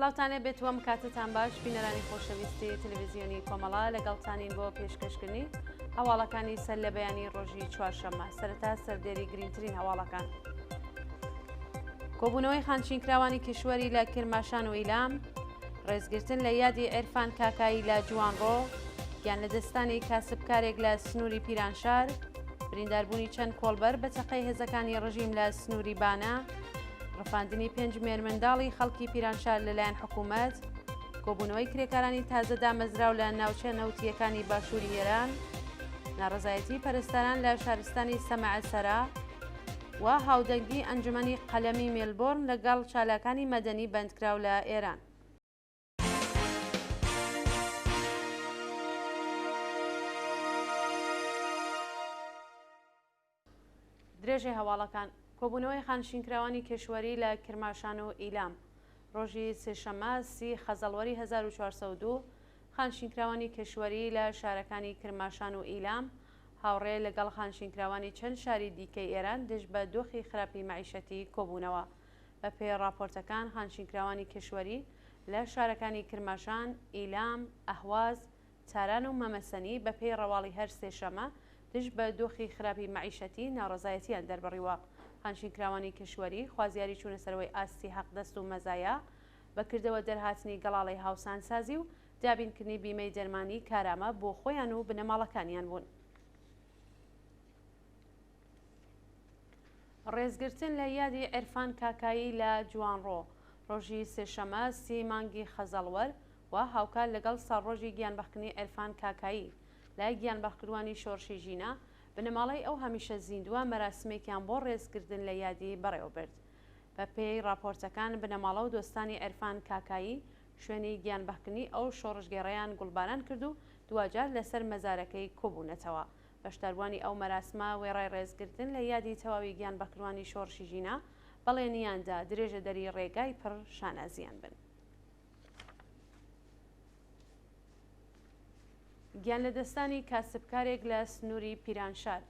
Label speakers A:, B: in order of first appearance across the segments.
A: سلااوتانێ بێتوەم کاتتان باش بینەرانی خۆشەویستی تەلەڤیزیۆنی کۆمەڵا لەگەڵتانین بۆ پێشکەشکردنی هەواڵەکانی سەر لە بەیانی ڕۆژی چوارشەممە. سەرەتا سەردێری گرنگترین هەواڵەکان. کۆبوونەوەی خانشینکراوانی کشوەری لە کرماشان و ئیلام، ڕێزگرتن لە یادی عێرفان کاکایی لە جوانڕۆ، گیان لە دەستانی کاسبکارێک لە سنووری پیرانشار، برینداربوونی چەند کۆڵبەر بە چەقەی هێزەکانی ڕژیم لە سنووری بانە، ڕفاندنی 5 مێرمەنداڵی خەڵکی پیرانشار لەلایەن حکوومەت، کۆبوونەوەی کرێکارانی تازە دامەزراو لە ناوچە نەوتیەکانی باشووری ئێران، ناڕەزایەتی پەرستەران لە شارستانی سەمەعەت سەرا و هاودەنگی ئەنجومەنی قەلەمی مێلبۆرن لەگەڵ چالاکانی مەدەنی بەندکراو لە ئێران. درێژەی هەواڵەکان. کۆبوونەوەی خانشینکراوانی کشوەری لە کرماشان و ئیلام ڕۆژی سێشەممە 30 خەزەڵوەری 1402 خانشینکراوانی کشوەری لە شارەکانی کرماشان و ئیلام هاوڕێ لەگەڵ خانشینکراوانی چەند شاری دیکەی ئێران دژ بە دۆخی خراپی مەعیشەتی کۆبوونەوە. بە پێی راپۆرتەکان خانشینکراوانی کشوەری لە شارەکانی کرماشان، ئیلام، ئەهواز، تاران و مەمەسەنی بە پێی ڕەواڵی هەر سێشەمە دژ بە دۆخی خراپی مەعیشەتی ناڕەزایەتیان دەربڕیوە. خانشینکراوانی کشوەری خوازیاری چوونەسەرەوەی ئاستی حەقدەست و مەزایە بەکردەوە دەرهاتنی گەڵاڵی هاوسانسازی و دابینکردنی بیمەی دەرمانی کارامە بۆ خۆیان و بنەماڵەکانیان بوون. ڕێزگرتن لە یادی عێرفان کاکایی لە جوانڕۆ ڕۆژی سێشەممە 30 مانگی خەزەڵوەر و هاوکار لەگەڵ ساڵڕۆژی گیانبەخکردنی عێرفان کاکایی لای گیانبەخکردوانی شۆڕشی ژینە بنەماڵەی ئەو هەمیشە زیندووە مەراسمێکیان بۆ ڕێزگردن لە یادی بەڕێوەبرد. بە پێی راپۆرتەکان بنەماڵە و دۆستانی عێرفان کاکایی شوێنی گیانبەخکردنی ئەو شۆڕژگێڕەیان گوڵباران کرد و دوواجار لەسەر مەزارەکەی کۆبوونەتەوە. بەشداربوانی ئەو مەراسمە وێڕای ڕێزگرتن لە یادی تەواوی گیانبەخکردوانی شۆڕشی ژینە بەڵێنیاندا درێژە دەری ڕێگای پڕ شانازیان بن. گیان لە دەستانی کاسبکارێک لە سنووری پیرانشار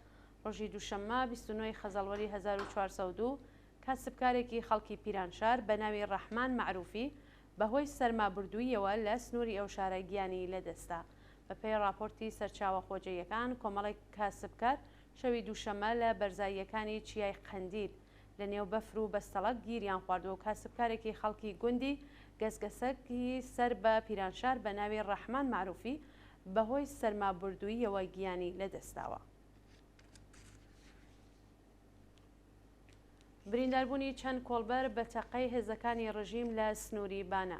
A: ڕۆژی دووشەممە 29 خەزەڵوەری 1402 کاسبکارێکی خەڵکی پیرانشار بە ناوی ڕەحمان معروفی بەهۆی سەرمابردوویەوە لە سنووری ئەو شارە گیانی لەدەستا. بە پێی راپۆرتی سەرچاوە خۆجەیەکان کۆمەڵێک کاسبکار شەوی دووشەممە لە بەرزاییەکانی چیای قەندیل لە نێو بەفر و بەستەڵەک گیریان خواردووە و کاسبکارێکی خەڵکی گوندی گەزگەسەکی سەر بە پیرانشار بە ناوی ڕەحمان معروفی بەهۆی سەرمابردوویەوە گیانی لەدەستاوە. برینداربوونی چەند کۆڵبەر بە تەقەی هێزەکانی ڕژیم لە سنووری بانە.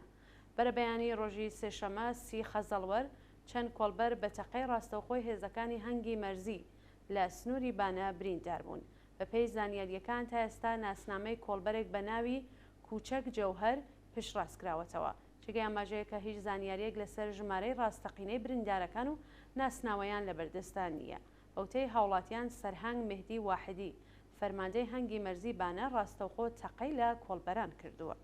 A: بەرە بەیانی ڕۆژی سێشەممە 30 خەزەڵوەر چەند کۆڵبەر بە تەقەی ڕاستەوخۆی هێزەکانی هەنگی مەرزی لە سنووری بانە برینداربوون. بە پێی زانیاریەکان تا ئێستا ناسنامەی کۆڵبەرێک بە ناوی کوچەک جەوهەر پشتڕاستکراوەتەوە. چگەی ئاماژەیەکە هیچ زانیاریەک لەسەر ژمارەی ڕاستەقینەی بریندارەکان و ناسناوەیان لە بەردەستان نییە. ئەوتەی هاوڵاتیان سەرهەنگ مهدی واحدی فەرماندەی هەنگی مەرزی بانە ڕاستەوخۆ تەقەی لە کۆڵبەران کردووە.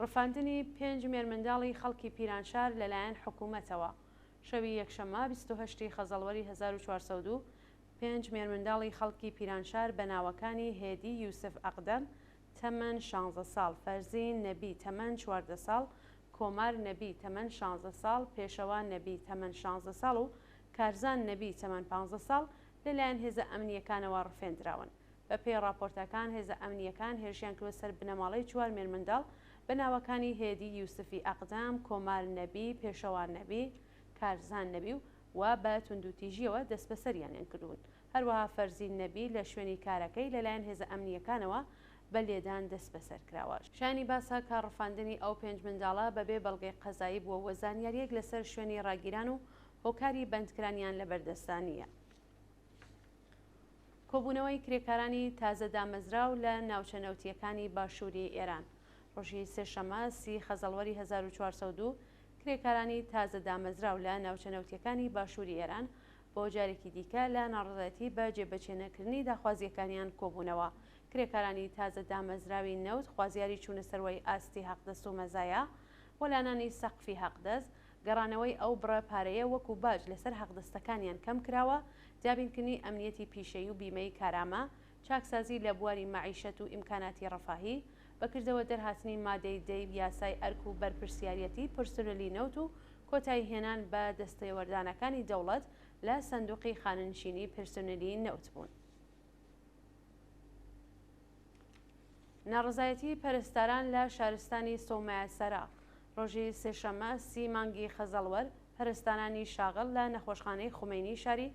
A: ڕفاندنی 5 مێرمەنداڵی خەڵکی پیرانشار لەلایەن حکوومەتەوە شەوی یەکشەممە 28 خەزەڵوەری 1402 5 مێرمەنداڵی خەڵکی پیرانشار بە ناوەکانی هێدی یوسف ئەقدەم تەمەن 16 ساڵ، فەرزین نەبی تەمەن 14 ساڵ، کۆمار نەبی تەمەن 16 ساڵ، پێشەوە نەبی تەمەن 16 ساڵ و کارزان نەبی تەمەن 15 ساڵ لەلایەن هێزە ئەمنیەکانەوە ڕفێنراون. بە پێی راپۆرتەکان هێزە ئەمنیەکان هێرشیان کردوە سەر بنەماڵەی 4 مێرمەنداڵ بە ناوەکانی هێدی یوسفی ئەقدام، کۆمار نەبی، پێشەوە نەبی، کارزان نەبی و بە توندوتیژیەوە دەست بەسەریانیان کردوون. هەروەها فەرزین نەبی لە شوێنی کارەکەی لەلایەن هێزە ئەمنیەکانەوە بە لێدان دەست بەسەر کراوە. شانی باسا کارڕفاندنی ئەو 5 منداڵە بەبێ بەڵگەی قەزایی بووە و زانیاریەک لەسەر شوێنی ڕاگیران و هۆکاری بەندکرانیان لە بەردەستانیە. کۆبوونەوەی کرێکارانی تازە دامەزراو لە ناوچە نەوتیەکانی باشووری ئێران ڕۆژی سێشەممە 30 خەزەڵوەری 1402 کرێکارانی تازە دامەزراو لە ناوچە نەوتیەکانی باشووری ئێران بۆ جارێکی دیکە لە ناڕەزایەتی بە جێبەجێنەکردنی داخوازیەکانیان کۆبوونەوە. کرێکارانی تازە دامەزراوی نەوت خوازیاری چوونەسەرەوەی ئاستی حەقدەست و مەزایە وەلانانی سەقفی حەقدەست گەڕانەوەی ئەو بڕە پارەیە وەکو باج لەسەر حەقدەستەکانیان کەم کراوە، دابینکردنی ئەمنیەتی پیشەیی و بیمەی کارامە، چاکسازی لە بواری مەعیشەت و ئیمکاناتی ڕەفاهی، بەکردەوە دەرهاتنی مادەی دەی یاسای ئەرک و بەرپرسیارەتی پرسنەلی نەوت و کۆتایی هێنان بە دەستێوەردانەکانی دەوڵەت لە سندوقی خاننشینی پرسنەلی نەوت بوون. ناڕزایەتی پەرستاران لە شارستانی سۆمایەسەرا ڕۆژی سێشەممە 30 مانگی خەزەڵوەر پەرستانانی شاغڵ لە نەخۆشخانەی خومینی شاری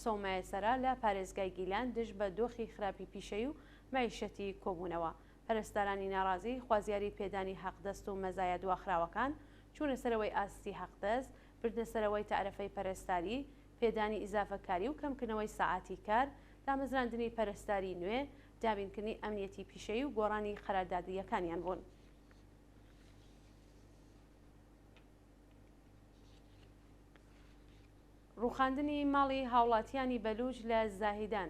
A: سۆمایەسەرا لە پارێزگای گیلان دژ بە دۆخی خراپی پیشەی و مەعیشەتی کۆبوونەوە. پەرستارانی ناڕازی خوازیاری پێدانی حەقدەست و مەزایە دواخراوەکان چوونە سەرەوەی ئاستی حەقدەست، بردنە سەرەوەی تەعرفەی پەرستاری، پێدانی ئیزافەکاری و کەمکردنەوەی سەعاتی کار، دامەزراندنی پەرستاری نوێ، دابینکردنی ئەمنیەتی پیشەی و گۆڕانی قەراردادیەکانیان بوون. ڕووخاندنی ماڵی هاوڵاتیانی بەلوچ لە زاهیدان.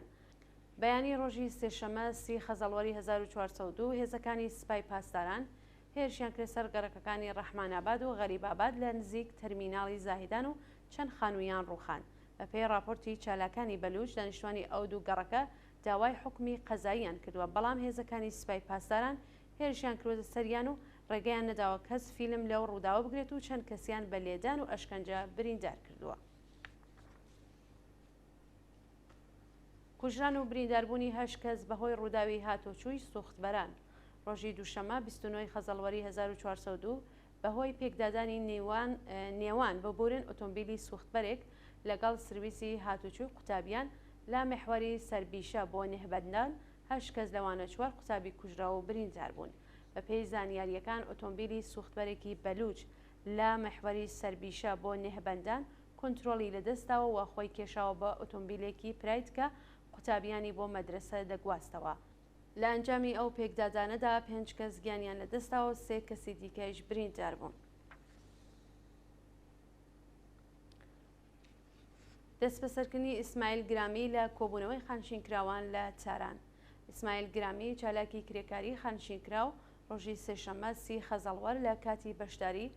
A: بەیانی ڕۆژی سێشەممە 30 خەزەڵوەری 1402 هێزەکانی سوپای پاسداران هێرشیان کرد سەر گەڕەکەکانی ڕەحماناباد و غەریباباد لە نزیک تەرمیناڵی زاهیدان و چەند خانوویان ڕووخاند. بەپێی راپۆرتی چالاکانی بەلوچ دانیشتوانی ئەو دوو گەڕەکە داوای حکمی قەزاییان کردووە، بەڵام هێزەکانی سوپای پاسداران هێرشیان کردوە سەریان و ڕێگەیان نەداوە کەس فیلم لەو ڕووداوە بگرێت و چەند کەسیان بە لێدان و ئەشکەنجە بریندار کردووە. کوژران و برینداربوونی 8 کەس بەهۆی ڕووداوی هاتۆچووی سوختبەران ڕۆژی دووشەممە 29 خەزەڵوەری 1402 بەهۆی پێکدادانی نێوان بە بورن ئۆتۆمبیلی سوختبەرێک لەگەڵ سرویسی هاتوچووی قوتابیان لە مەحوەری سەربیشە بۆ نێهبەندان 8 کەس لەوانە 4 قوتابی کوژرا و بریندار بوون. بەپێی زانیاریەکان ئۆتۆمبیلی سوختبەرێکی بەلوچ لە مەحوەری سەربیشە بۆ نێهبەندان کۆنتترۆلی لەدەستاوە و خۆی کێشاوە بە ئۆتۆمبیلێکی پرایت کە قوتابیانی بۆ مەدرسە دەگواستەوە. لە ئەنجامی ئەو پێکدادانەدا 5 کەس گیانیان لەدەستاوە 3 کەسی دیکەش بریندار بوون. دەست بەسەرکردنی ئیسماعیل گرامی لە کۆبوونەوەی خانشینکراوان لە چاران. ئیسماعیل گرامی چالاکی کرێکاری خانشینکراو ڕۆژی سێشەممە 30 خەزەڵوەر لە کاتی بەشداری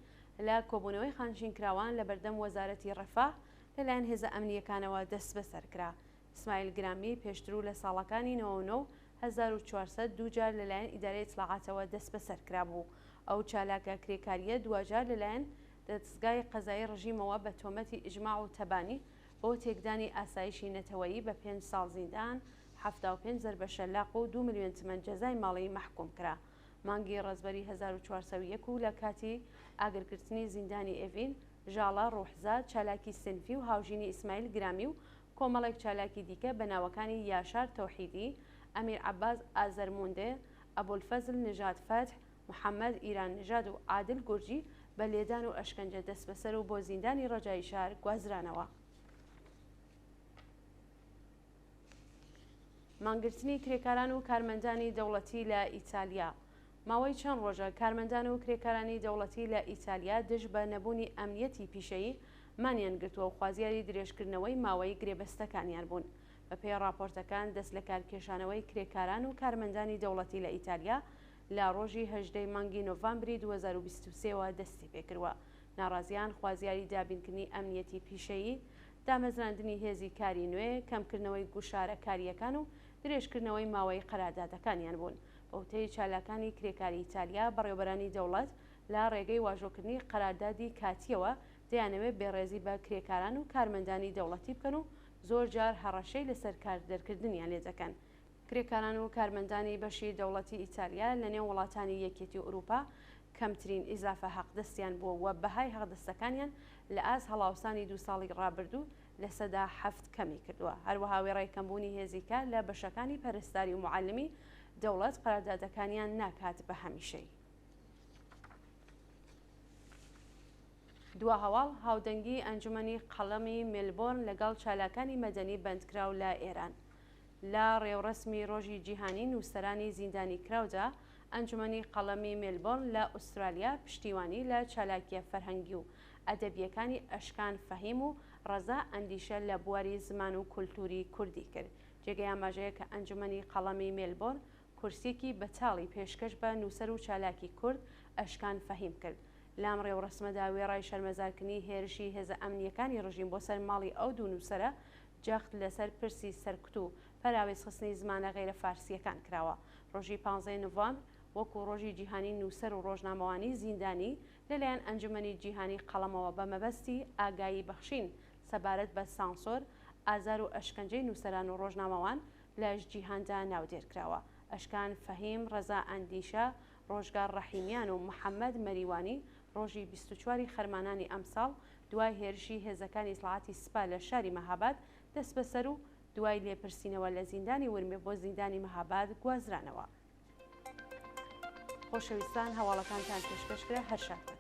A: لە کۆبوونەوەی خانشینکراوان لە بەردەم وەزارەتی ڕەفاه لەلایەن هێزە ئەمنیەکانەوە دەست بەسەرکرا. ئیسماعیل گرامی پێشتر و لە ساڵەکانی 1940 دووجار لەلایەن ئیدارەی ئیتلاعاتەوە دەست بەسەرکرا بوو. ئەو چالاکە کرێکاریە دوجار لەلایەن دەستگای قەزایی ڕژیمەوە بە تۆمەتی ئیجماع و تەبانی بۆ تێکدانی ئاسایشی نەتەوەیی بە 5 ساڵ زیندان، 75 زەربەشەلاق و 2 ملیۆن تمەن جەزای ماڵی مەحکوم کرا. مانگی ڕەزبەری 1401 و لە کاتی ئاگرکردنی زیندانی ئێڤین، ژاڵە ڕوحزاد چالاکی سنفی و هاوژینی ئیسماعیل گرامی و کۆمەڵێک چالاکی دیکە بە ناوەکانی یاشار تەوحیدی، ئەمیر عەباس ئازەرموندێ، ئەبوولفەزل نژاد فەتح، محەممەد ئیران نژاد و عادل گورجی بە لێدان و ئەشکەنجە دەست بەسەر و بۆ زیندانی ڕەجای شار گوازرانەوە. مانگرتنی کرێکاران و کارمەندانی دەوڵەتی لە ئیتالیا. ماوەی چەند ڕۆژە کارمەندان و کرێکارانی دەوڵەتی لە ئیتالیا دژ بە نەبوونی ئەمنیەتی پیشەیی مانیان گرتووە و خوازیاری درێژکردنەوەی ماوەی گرێبەستەکانیان بوون. بەپێی راپۆرتەکان دەست لە کارکێشانەوەی کرێکاران و کارمەندانی دەوڵەتی لە ئیتالیا لە ڕۆژی 18 مانگی نۆڤەمبری 2023ەوە دەستی پێکردووە. ناڕازیان خوازیاری دابینکردنی ئەمنیەتی پیشەیی، دامەزراندنی هێزی کاری نوێ، کەمکردنەوەی گوشارە کاریەکان و درێژکردنەوەی ماوەی قەراردادەکانیان بوون. بەوتەی چالاکانی کرێکاری ئیتالیا بەڕێوەبەرانی دەوڵەت لە ڕێگەی واژۆکردنی قەراردادی کاتیەوە دەیانەوێت بێڕێزی بە کرێکاران و کارمەندانی دەوڵەتی بکەن و زۆر جار هەڕەشەی لەسەر کاردەرکردنیان لێ دەکەن. کرێکاران و کارمەندانی بەشی دەوڵەتی ئیتالیا لە نێو وڵاتانی یەکێتی ئوروپا کەمترین ئیزافە حەقدەستیان بووە و بەهای حەقدەستەکانیان لە ئاز هەڵاوسانی 2 ساڵی ڕابردوو لە سەدا 7 کەمی کردووە. هەروەها وێڕای کەمبوونی هێزیکە لە بەشەکانی پەرستاری و معلمی دەوڵەت قەراردادەکانیان ناکات بە هەمیشەی. دوا هەواڵ هاودەنگی ئەنجومەنی قەڵەمی مێلبۆرن لەگەڵ چالاکانی مەدەنی بەندکراو لە ئێران. لە ڕێوڕسمی ڕۆژی جیهانی نووسەرانی زیندانی کراودا ئەنجومەنی قەڵەمی مێلبۆرن لە ئوسترالیا پشتیوانی لە چالاکیە فەرهەنگی و ئەدەبیەکانی ئەشکان فەهیم و ڕەزا ئەندیشە لە بواری زمان و کولتوری کوردی کرد. جێگەی ئاماژەیە کە ئەنجومەنی قەڵەمی مێلبۆرن کورسێکی بەتاڵی پێشکەش بە نووسەر و چالاکی کورد ئەشکان فەهیم کرد. لام ڕێوڕسمەدا وێڕای شەرمەزارکردنی هێرشی هێزە ئەمنیەکانی ڕژیم بۆ سەر ماڵی ئەو دوو نووسەرە جەخت لەسەر پرسی سەرکوت و پەراوێزخستنی زمانە غێرە فارسیەکان کراوە. ڕۆژی 15 نۆڤەمبر وەکو ڕۆژی جیهانی نووسەر و ڕۆژنامەوانی زیندانی لەلایەن ئەنجومەنی جیهانی قەڵەمەوە بە مەبەستی ئاگایی بەخشین سەبارەت بە سانسۆر، ئازار و ئەشکەنجەی نووسەران و ڕۆژنامەوان لە جیهاندا ناودێرکراوە. ئەشکان فەهیم، ڕەزا ئەندیشە، ڕۆژگار ڕەحیمیان و محەممەد مەریوانی ڕۆژی 24 خەرمانانی ئەمساڵ دوای هێرشی هێزەکانی ئیسلاحاتی سوپا لە شاری مەهاباد دەست بەسەر و دوای لێپرسینەوە لە زیندانی ورمێ بۆ زیندانی مەهاباد گوازرانەوە. خۆشەویستان، هەواڵەکانتان پێشکەشکرا هەر شاد.